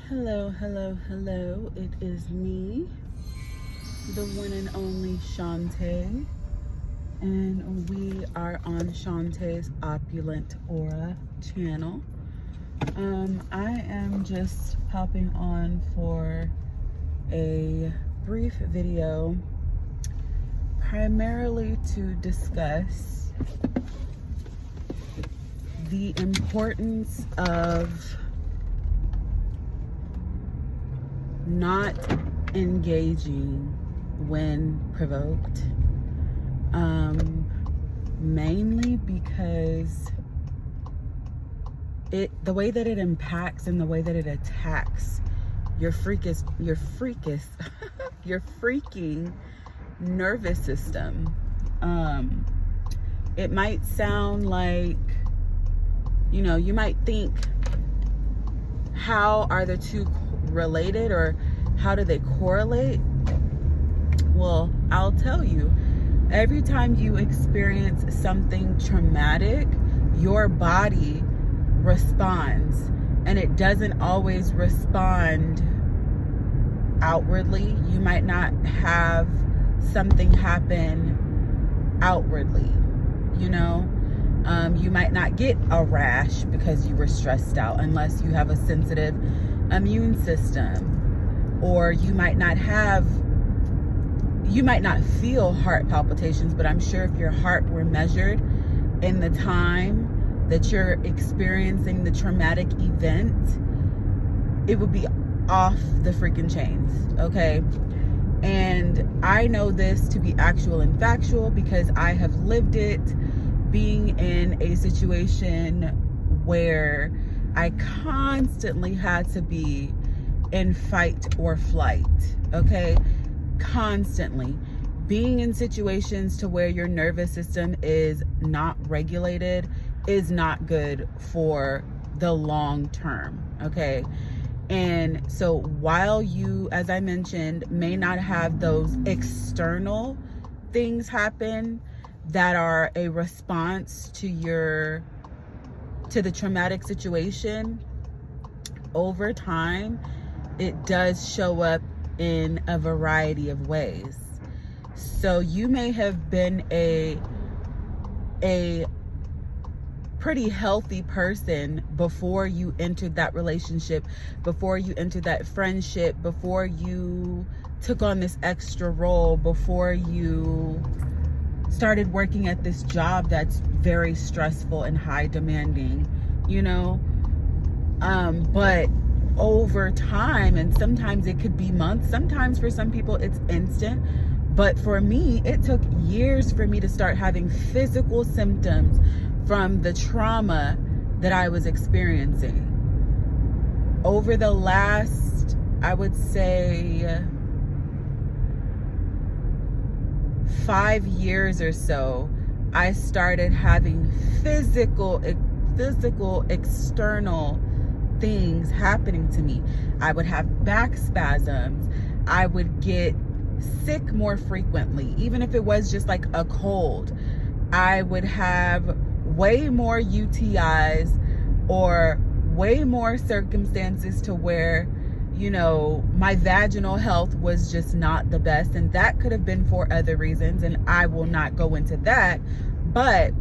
Hello, hello, hello. It is me, the one and only Shantae, and we are on Shantae's Opulent Aura channel. I am just popping on for a brief video, primarily to discuss the importance of not engaging when provoked, mainly because the way that it impacts and the way that it attacks your freaking nervous system. It might sound like, you might think, how are the two related, or how do they correlate? Well, I'll tell you, every time you experience something traumatic, your body responds, and it doesn't always respond outwardly. You might not have something happen outwardly, you might not get a rash because you were stressed out, unless you have a sensitive immune system, or you might not feel heart palpitations, but I'm sure if your heart were measured in the time that you're experiencing the traumatic event, it would be off the freaking chains, okay? And I know this to be actual and factual because I have lived it, being in a situation where I constantly had to be in fight or flight, okay? Constantly. Being in situations to where your nervous system is not regulated is not good for the long term, okay? And so while you, as I mentioned, may not have those external things happen that are a response to the traumatic situation, over time, it does show up in a variety of ways. So you may have been a pretty healthy person before you entered that relationship, before you entered that friendship, before you took on this extra role, before you started working at this job that's very stressful and high demanding, but over time, and sometimes it could be months, sometimes for some people it's instant, but for me it took years for me to start having physical symptoms from the trauma that I was experiencing. Over the last, I would say, 5 years or so, I started having physical external things happening to me. I would have back spasms. I would get sick more frequently, even if it was just like a cold. I would have way more UTIs, or way more circumstances to where, my vaginal health was just not the best. And that could have been for other reasons, and I will not go into that. But,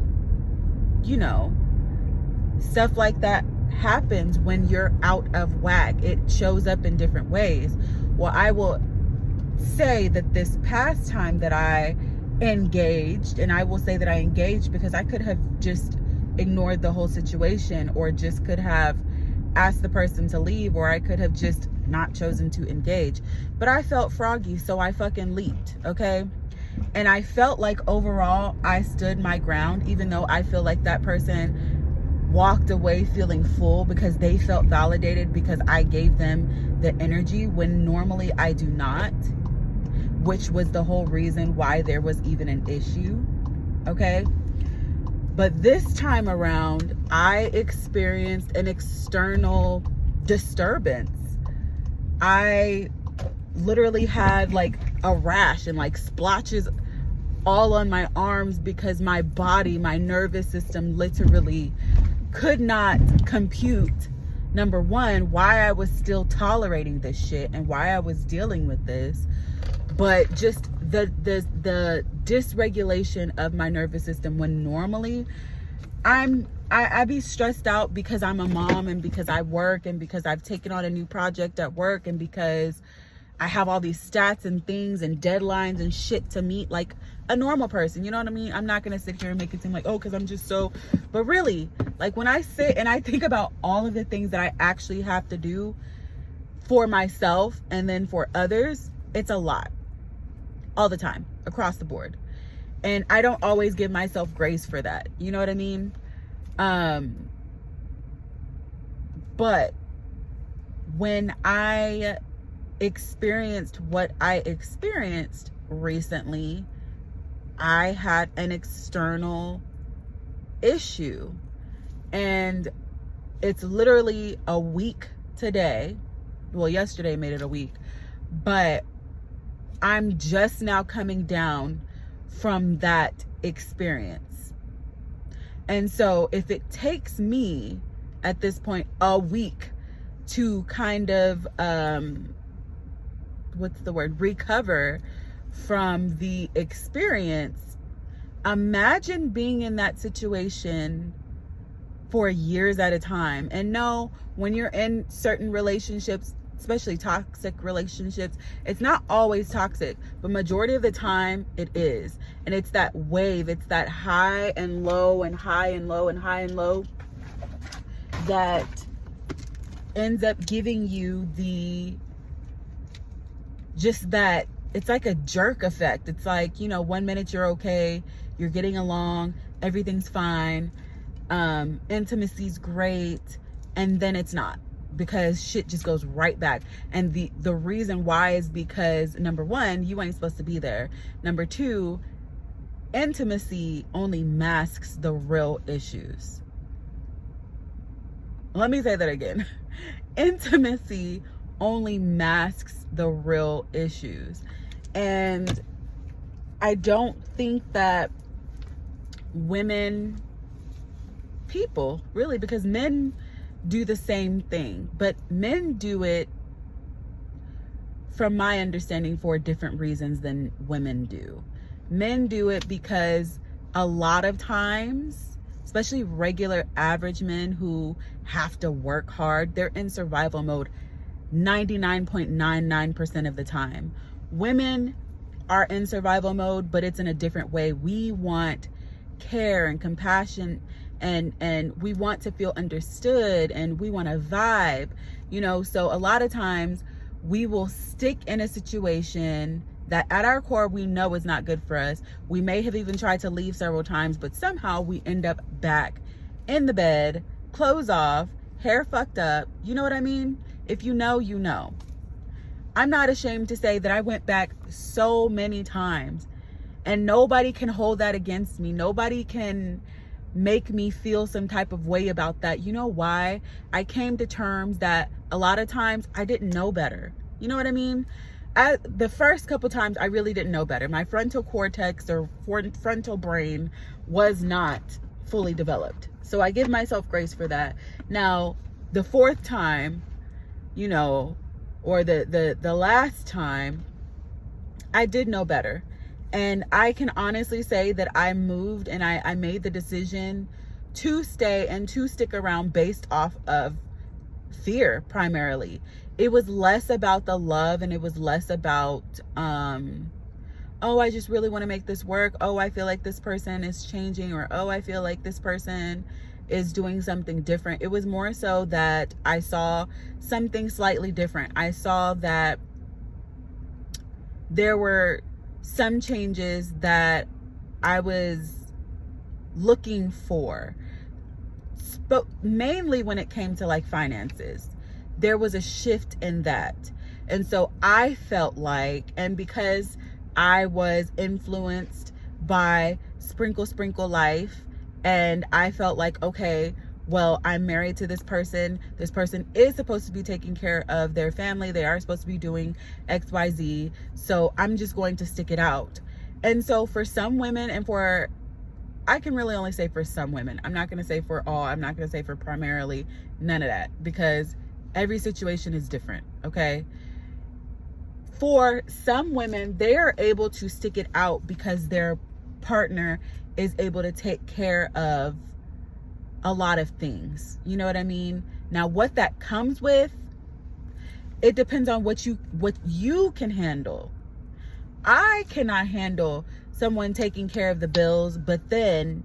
stuff like that happens when you're out of whack. It shows up in different ways. Well, I will say that this past time that I engaged, and I will say that I engaged because I could have just ignored the whole situation, or just could have asked the person to leave, or I could have just not chosen to engage. But I felt froggy, so I fucking leaped, okay? And I felt like overall I stood my ground, even though I feel like that person walked away feeling full because they felt validated because I gave them the energy, when normally I do not, which was the whole reason why there was even an issue, okay? But this time around, I experienced an external disturbance. I literally had like a rash and like splotches all on my arms because my body, my nervous system literally could not compute number one, why I was still tolerating this shit and why I was dealing with this, but just the dysregulation of my nervous system, when normally I be stressed out because I'm a mom and because I work and because I've taken on a new project at work and because I have all these stats and things and deadlines and shit to meet like a normal person. You know what I mean? I'm not going to sit here and make it seem like, oh, because I'm just so, but really, like when I sit and I think about all of the things that I actually have to do for myself and then for others, it's a lot all the time across the board. And I don't always give myself grace for that. You know what I mean? But when I experienced what I experienced recently, I had an external issue, and it's literally a week today. Well, yesterday made it a week, but I'm just now coming down from that experience. And so if it takes me at this point a week to kind of recover from the experience, imagine being in that situation for years at a time. And no, when you're in certain relationships, especially toxic relationships, it's not always toxic, but majority of the time it is. And it's that wave, it's that high and low and high and low and high and low that ends up giving you that it's like a jerk effect. It's like, you know, 1 minute you're okay, you're getting along, everything's fine, intimacy's great, and then it's not, because shit just goes right back. And the reason why is because, number one, you ain't supposed to be there. Number two, intimacy only masks the real issues. Let me say that again. Intimacy only masks the real issues. And I don't think that people really, because men do the same thing, but men do it, from my understanding, for different reasons than women do. Men do it because a lot of times, especially regular average men who have to work hard, they're in survival mode 99.99% of the time. Women are in survival mode, but it's in a different way. We want care and compassion, and we want to feel understood, and we want to vibe, you know. So a lot of times we will stick in a situation that at our core we know is not good for us. We may have even tried to leave several times, but somehow we end up back in the bed, clothes off, hair fucked up. You know what I mean? If you know, you know. I'm not ashamed to say that I went back so many times, and nobody can hold that against me. Nobody can make me feel some type of way about that. You know why? I came to terms that a lot of times I didn't know better. You know what I mean? The first couple times I really didn't know better. My frontal cortex or frontal brain was not fully developed. So I give myself grace for that. Now, the fourth time, you know, or the last time, I did know better. And I can honestly say that I moved and I made the decision to stay and to stick around based off of fear primarily. It was less about the love, and it was less about, oh, I just really want to make this work. Oh, I feel like this person is changing, or oh, I feel like this person is doing something different. It was more so that I saw something slightly different. I saw that there were some changes that I was looking for, but mainly when it came to like finances, there was a shift in that. And so I felt like, and because I was influenced by Sprinkle Life, and I felt like, okay, well, I'm married to this person. This person is supposed to be taking care of their family. They are supposed to be doing XYZ. So I'm just going to stick it out. And so for some women, and for I can really only say for some women. I'm not going to say for all. I'm not going to say for primarily, none of that, because every situation is different, okay? For some women, they are able to stick it out because their partner is able to take care of a lot of things. You know what I mean? Now, what that comes with, it depends on what you can handle. I cannot handle someone taking care of the bills, but then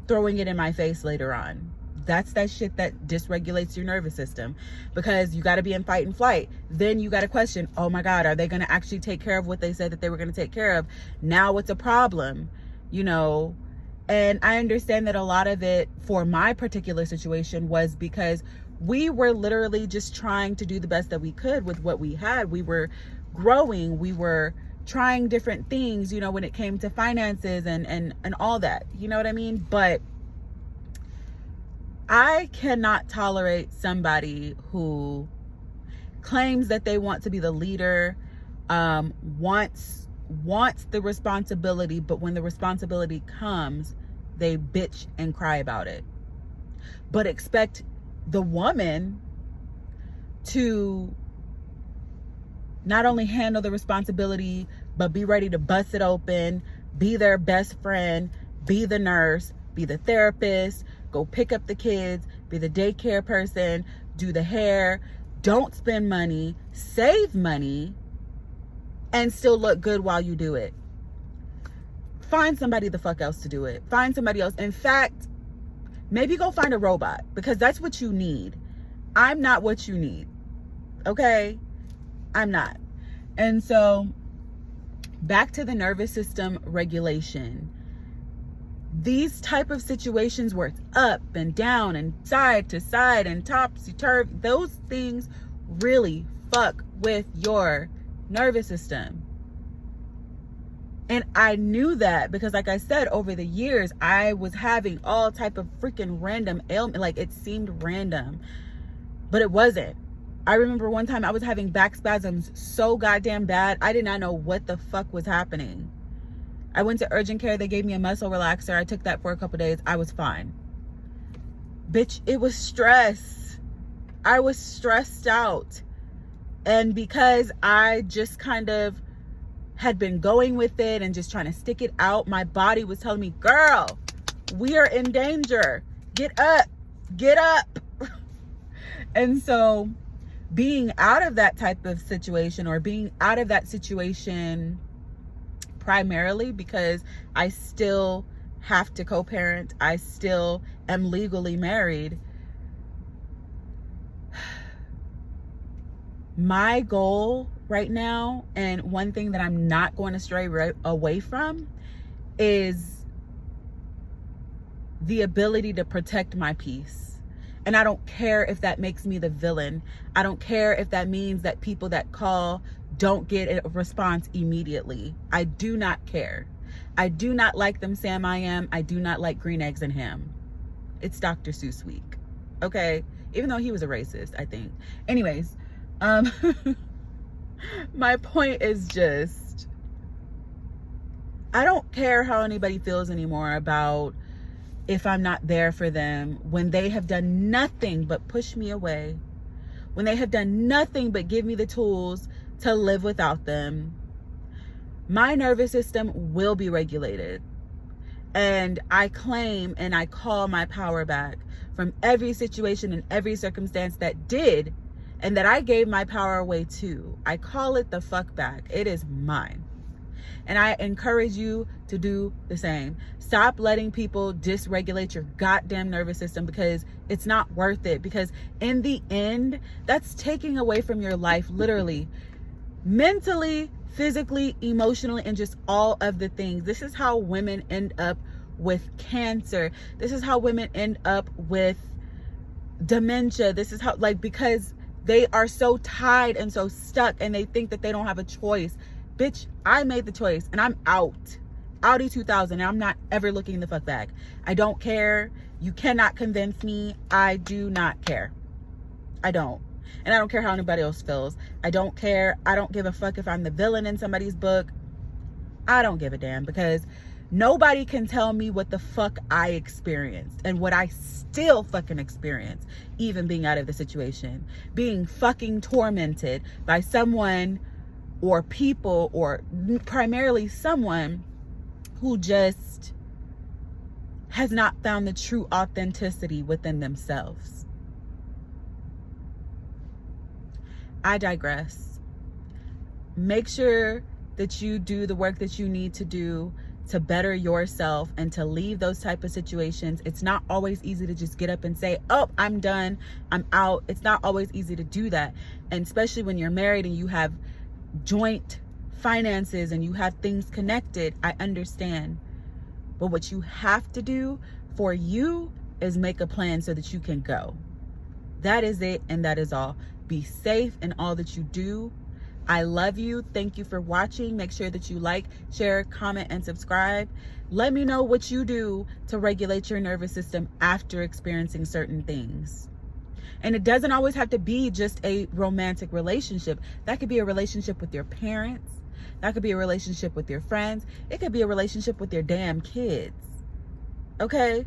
throwing it in my face later on. That's that shit that dysregulates your nervous system, because you got to be in fight and flight. Then you got to question, oh my God, are they going to actually take care of what they said that they were going to take care of? Now it's a problem, you know? And I understand that a lot of it for my particular situation was because we were literally just trying to do the best that we could with what we had. We were growing. We were trying different things, you know, when it came to finances and all that, you know what I mean? But I cannot tolerate somebody who claims that they want to be the leader, wants the responsibility, but when the responsibility comes, they bitch and cry about it, but expect the woman to not only handle the responsibility, but be ready to bust it open, be their best friend, be the nurse, be the therapist, go pick up the kids, be the daycare person, do the hair, don't spend money, save money, and still look good while you do it. Find somebody the fuck else to do it. Find somebody else. In fact, maybe go find a robot, because that's what you need. I'm not what you need. Okay? I'm not. And so back to the nervous system regulation. These type of situations where it's up and down and side to side and topsy-turvy, those things really fuck with your nervous system. And I knew that because, like I said, over the years, I was having all type of freaking random ailment. Like, it seemed random, but it wasn't. I remember one time I was having back spasms so goddamn bad, I did not know what the fuck was happening. I went to urgent care. They gave me a muscle relaxer. I took that for a couple days. I was fine. Bitch, it was stress. I was stressed out. And because I just kind of had been going with it and just trying to stick it out, my body was telling me, girl, we are in danger. Get up. Get up. And so being out of that type of situation, or being out of that situation primarily because I still have to co-parent, I still am legally married. My goal right now, and one thing that I'm not going to stray away from, is the ability to protect my peace. And I don't care if that makes me the villain. I don't care if that means that people that call don't get a response immediately. I do not care. I do not like them Sam I am. I do not like green eggs and ham. It's Dr. Seuss week. Okay? Even though he was a racist, I think. Anyways, my point is just, I don't care how anybody feels anymore about if I'm not there for them when they have done nothing but push me away, when they have done nothing but give me the tools to live without them. My nervous system will be regulated. And I claim and I call my power back from every situation and every circumstance that did, and that I gave my power away to. I call it the fuck back. It is mine. And I encourage you to do the same. Stop letting people dysregulate your goddamn nervous system, because it's not worth it. Because in the end, that's taking away from your life, literally, mentally, physically, emotionally, and just all of the things. This is how women end up with cancer. This is how women end up with dementia. This is how, like, because they are so tied and so stuck, and they think that they don't have a choice. Bitch, I made the choice and I'm out. Audi 2000, and I'm not ever looking the fuck back. I don't care. You cannot convince me. I do not care. I don't. And I don't care how anybody else feels. I don't care. I don't give a fuck if I'm the villain in somebody's book. I don't give a damn, because Nobody can tell me what the fuck I experienced and what I still fucking experience, even being out of the situation, being fucking tormented by someone or people, or primarily someone who just has not found the true authenticity within themselves. I digress. Make sure that you do the work that you need to do to better yourself and to leave those type of situations. It's not always easy to just get up and say, oh, I'm done, I'm out. It's not always easy to do that. And especially when you're married and you have joint finances and you have things connected, I understand. But what you have to do for you is make a plan so that you can go. That is it, and that is all. Be safe in all that you do. I love you. Thank you for watching. Make sure that you like, share, comment, and subscribe. Let me know what you do to regulate your nervous system after experiencing certain things. And it doesn't always have to be just a romantic relationship. That could be a relationship with your parents. That could be a relationship with your friends. It could be a relationship with your damn kids. Okay?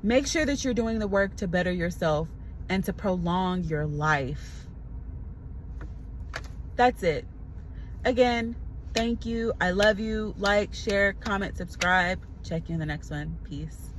Make sure that you're doing the work to better yourself and to prolong your life. That's it. Again, thank you. I love you. Like, share, comment, subscribe. Check you in the next one. Peace.